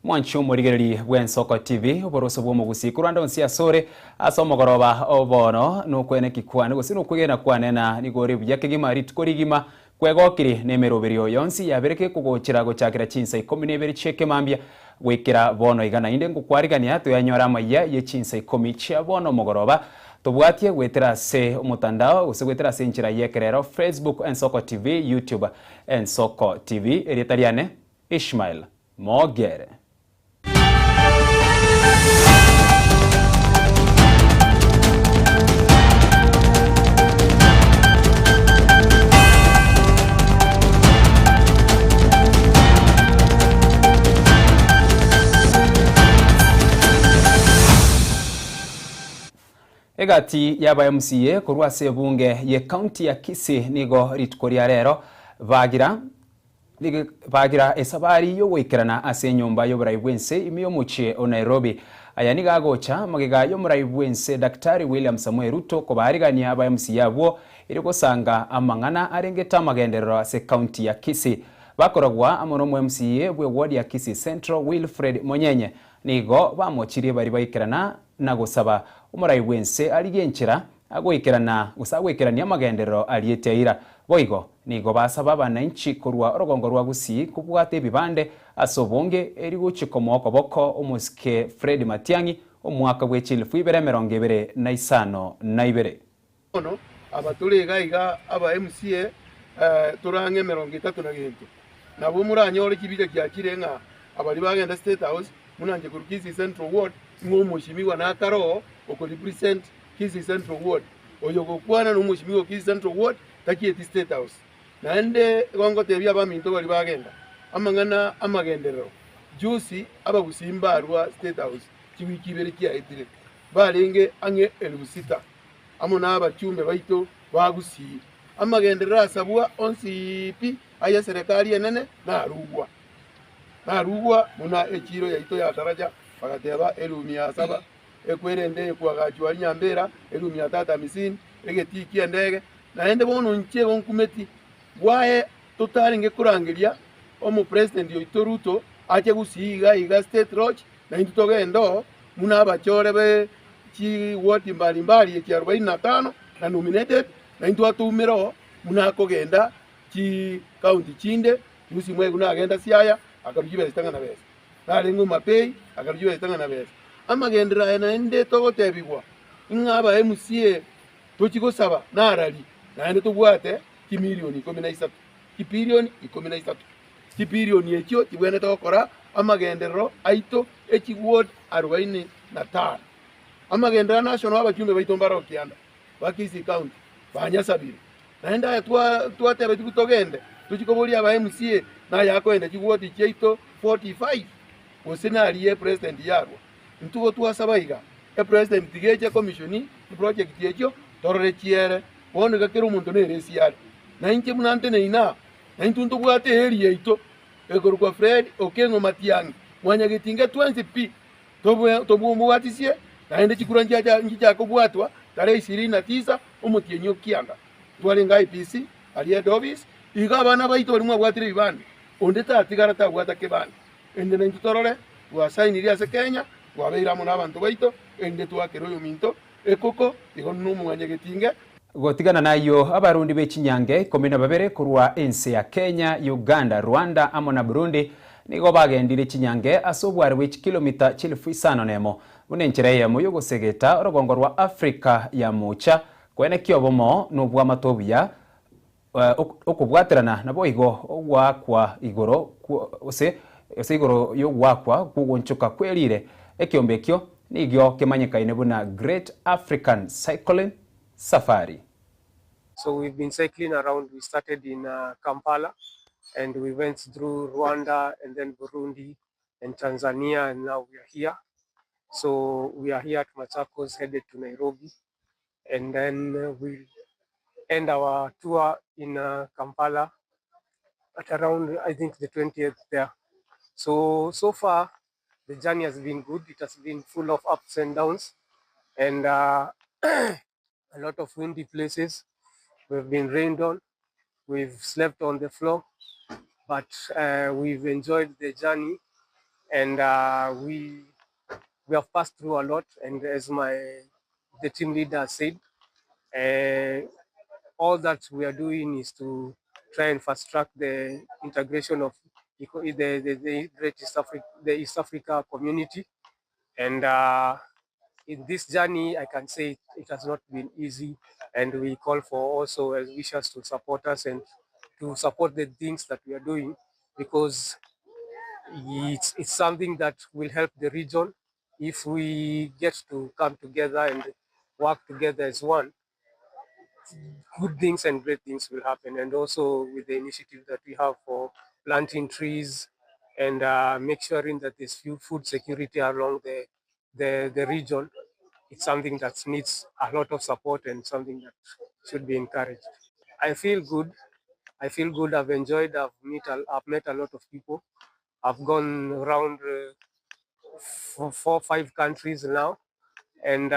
Mwancho murigereri bw'ensoko TV oboroso bw'omugusi kuranda onsi asore asomogoroba obono nukwene kikwane gusi nukugena kwanena nigori byakegima ritukorigima kwegokiri nemeroberio yonsi yabereke kugochira gochakira Chinsa Ikomi neberi cheke mambia gwikira bono igana inde ngukwarigania tuyanyora Amayia ye Chinsa Ikomi chia bono mogoroba tubwatie gwetera se umutandao usegwetera se nchira yekerero Facebook ensoko TV, YouTube ensoko TV eritariane Ishmael Mogere. Egati yaba MCA kurwa sebunge ye county ya Kisii nigo ritukoria rero bagira esabari yo wekerana ase nyumba yo buraibwense imiyo muchie o Nairobi aya niga gocha magiga yo muraibwense Daktari William Samuel Ruto ko barigania aba MCA abo iri gusanga amangana arengeta magenderero ase county ya Kisii bakoragwa amono mu MCA bwe ward ya Kisii Central Wilfred Monyenye nigo bamochiriye bari bayikerana na gusaba umuraibwense aligenchira agoikerana usagwekerania magenderero alieteira boigo nigo basaba bananchi kurwa orogongo rwa Gusii kubwate bibande asobonge eri guchikomoko boko umuske Fred Matiangi omwaka gw'echilifu 2025 ono abatulega iga aba MCA turange 37 nabo muranyore kibije kya kirenga abali bagenda State House munanje ku Kisii Central Ward ng'umushimiwa na karo oko represent Kisii Central Ward oyo gokwana n'umushimiwa Kisii Central Ward takieti State House nande gongo tebya baminto bali bagenda amangana amagenderero jusi abagusimbarwa State House kiwikibere kya etire balenge ange 6000 amona abachumbe baito bagusii amagenderero asabwa onsipi aya serikali enene narugwa muna ekiro yaito ya taraja bakateba 1700 ekwerende kwagachwa nyambera 1350 egetikia ndege naende bono nche bonkumeti wae totaringe kurangiria omu president yoito Ruto ache gusiga iga state lodge na intutogendo muna abachore be chi ward mbalimbali eki 45 na nominated na into atumiro muna kogenda chi county chinde yusi mwe guna agenda siaya akarujibe zitanga na bese narengo mapei akarujibe zitanga na bese amagendera naende togotebigwa ngaba MCA tochigosaba narali naende tubwate kimilioni 13 kipilioni 13 kipilioni ekyo kibwene tokora amagenderero aito eki ward 45 amagendera national abachumbe baito mbaro kianda bakisi county banyasabire naende twatebe tukutogende tuchikoboli aba MCA na yako ende chiward cheito 45 osenali ye president yarwa ntugo twasabaiga e president tigeje commissioni project yecho torore chiere bono gakero umuntu neresi yari na inche munante neina na intuntu bwate eri yeito ekorwa Fred Okengo Matiangi mwanya getinga 20p tobumwatisie na ende chikuranja ngicha kobwatwa tare 29 omutienyo kianga twalenga IPC ali Dovis iga bana baito limwe bwatire bibande onde tatigara tabwata kebande ende nentutorore wasainiria se Kenya wabeira muna abantu baito ende twakero yo minto ekoko igo numwanya getinga gotigana nayo abarundi b'Echinyange 12 kurwa ense ya Kenya, Uganda, Rwanda amona Burundi nigo bagendire Chinyange asobware w'iki kilomita 1500 nemo unenchereye mu yogosegeta orogongo rwa Afrika ya mucha kwene kyobomo n'ubwa matobya okubwaterana nabo igo wakwa igoro ose igoro yo wakwa kugonchoka kwelire ekyombekyo nigyo kemanyekaine buna Great African Cycling Safari. So we've been cycling around. We started in Kampala and we went through Rwanda and then Burundi and Tanzania, and now we are here. So we are here at Machakos, headed to Nairobi, and then we'll end our tour in Kampala at around, I think, the 20th there. So far the journey has been good. It has been full of ups and downs and a lot of windy places. We've been rained on, we've slept on the floor, but we've enjoyed the journey and we have passed through a lot. And as the team leader said, all that we are doing is to try and fast track the integration of the East Africa community. And in this journey, I can say it has not been easy, and we call for also as wishers to support us and to support the things that we are doing, because it's something that will help the region. If we get to come together and work together as one, good things and great things will happen. And also with the initiative that we have for planting trees and make sure that there's food security along the region, it's something that needs a lot of support and something that should be encouraged. I feel good. I feel good. I've enjoyed. I've met a lot of people. I've gone around 5 countries now, and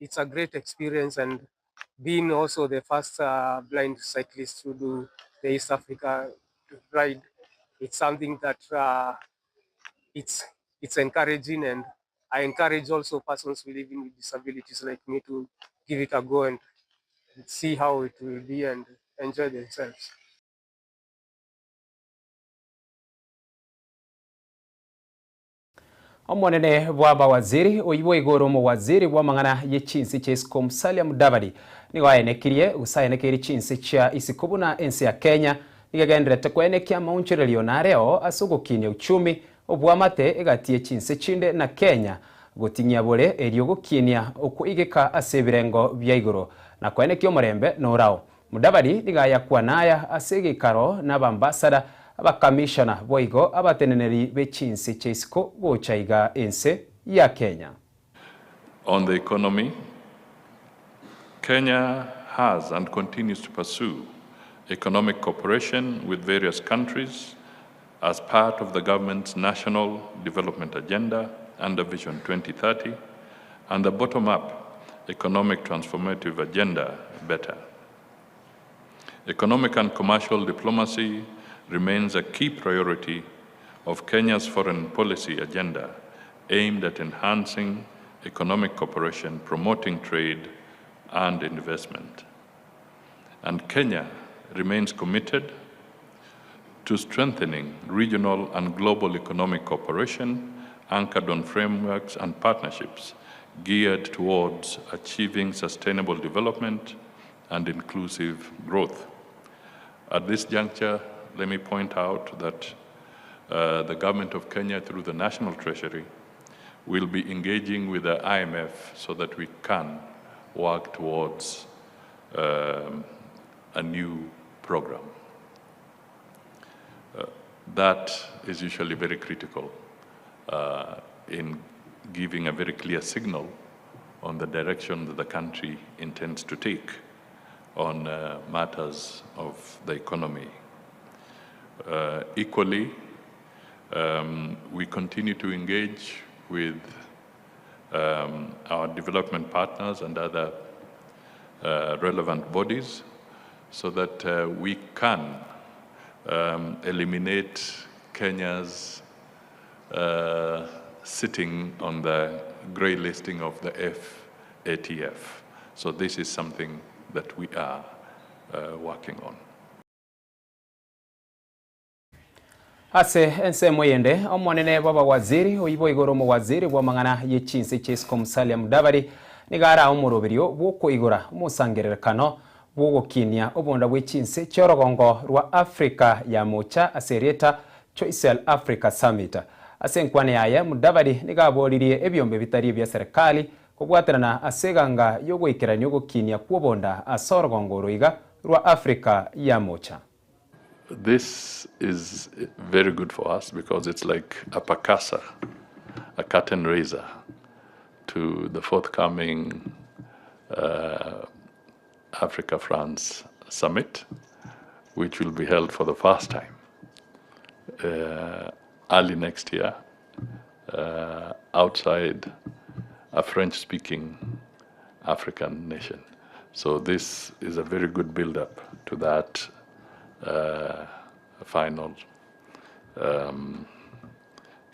it's a great experience. And being also the first blind cyclist to do the East Africa ride, it's something that it's encouraging, and I encourage also persons living with disabilities like me to give it a go and see how it will be and enjoy themselves. omonene bwa bawaziri oyibo igoro mu waziri bwa mang'ana ye chinsi cha isiko Musalia Mudavadi nigo ayenekirie gusayenekeri chinsi cha isiko buna ensi ya Kenya nigegenderete kwenekia maunchirelio nareo asugukinia uchumi obwamate igatie chinsi chinde na Kenya gotinyia bore erio gukinia okuigika asebirengo bya igoro na kwenekia omorembe norao. Mudavadi nigaya kwanaya asegikaro n'abambasada abakamishana boigo abateneneri bechinsi cheisiko gochaiga ense ya Kenya. On the economy, Kenya has and continues to pursue economic cooperation with various countries as part of the government's national development agenda under Vision 2030 and the bottom-up economic transformative agenda, BETTER. Economic and commercial diplomacy remains a key priority of Kenya's foreign policy agenda aimed at enhancing economic cooperation, promoting trade and investment. And Kenya remains committed to strengthening regional and global economic cooperation anchored on frameworks and partnerships geared towards achieving sustainable development and inclusive growth. At this juncture, let me point out that the government of Kenya, through the National Treasury, will be engaging with the IMF so that we can work towards a new program. That is usually very critical in giving a very clear signal on the direction that the country intends to take on matters of the economy. Equally, we continue to engage with our development partners and other relevant bodies so that we can eliminate Kenya's sitting on the grey listing of the FATF. So this is something that we are working on. Ase ense moyende omonene baba waziri oyibo igoro mu waziri bwa mang'ana ye chinsi chesko Musalia Mudavadi nigara omuroberio bwoko igora musangererkano bwogokinia obonda bwe chinsi cyorogongo rwa Africa ya mocha aserieta Choice Africa Summit. Ase nkwane yaye Mudavadi nigaboririe ebyombe bitari bya serikali kugwaterana aseganga yogoikerania ogokinia kwobonda asorogongo roiga rwa Africa ya mocha. This is very good for us because it's like a percussor, a curtain raiser to the forthcoming Africa-France Summit, which will be held for the first time early next year outside a French-speaking African nation. So this is a very good build-up to that final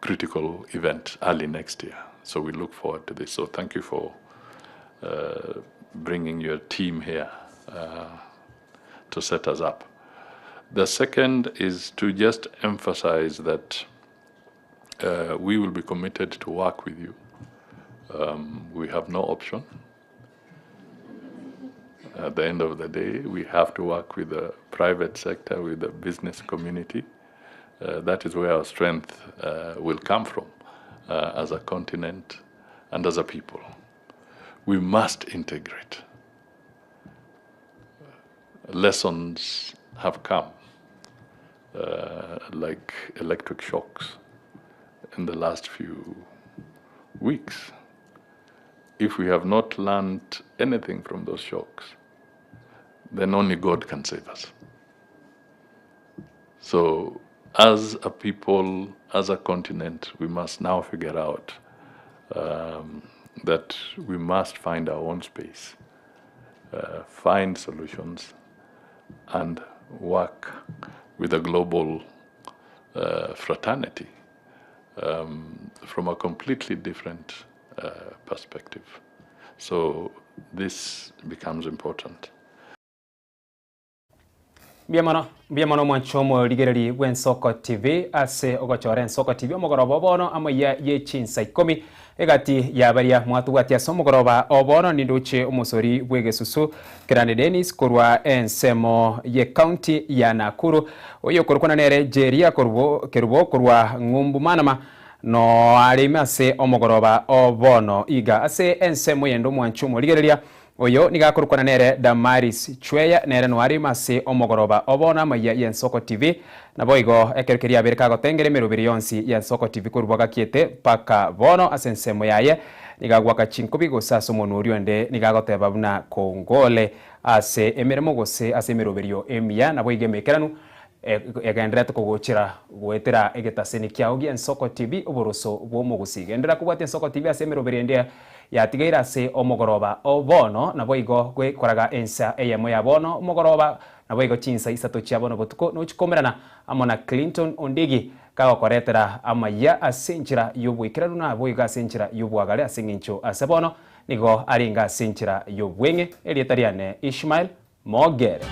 critical event early next year. So we look forward to this. So thank you for bringing your team here to set us up. The second is to just emphasize that we will be committed to work with you. We have no option. At the end of the day, we have to work with the private sector, with the business community. That is where our strength will come from as a continent and as a people. We must integrate. Lessons have come, like electric shocks in the last few weeks. If we have not learned anything from those shocks, then only God can save us. So as a people, as a continent, we must now figure out that we must find our own space, find solutions, and work with a global fraternity from a completely different perspective. So this becomes important. Biamono mwanchomo ligereri wen Soko TV ase ogochoren Soko TV omogoroba obono Amayia ye Chinsa Ikomi egati yabaria mwatugwatia somogoroba obono ninduche omusori bwegesusu Kirane Dennis korwa ensemo ye county ya Nakuru oyo korukona nere jeria kerubo korwa ngumbu manama no alime ase omogoroba obono iga ase ensemo yendo mwanchomo ligereria oyo nigakorukana nere Damaris Chweya nere nwari mase omogoroba obona Amayia ya Soko TV nabo igo ekerekeria bereka gotengere merubiri yonsi ya Soko TV kurubaga kiete paka bono asensemo yaye nigagwaka chinkubi gosaso monurio ende nigagoteba buna kongole ase emeremo gose ase merubirio emia nabo igemekeranu egendera tukogochira gwetera egetaseni kyao ya Soko TV oboroso bwomugusiga endera kubwate Soko TV ase merubirio ende yatigaira ase omogoroba obono nabo igo gwekoraga ensa eyemo ya bono omogoroba nabo igo Chinsa isato chiabono botuko nochikomerana amona Clinton Ondigi kagokoretera Amayia asenchira yobwikiranu nabo iga asenchira yobwagale asengincho ase bono nigo aringa asenchira yobwenge elietariane Ishmael Mogere.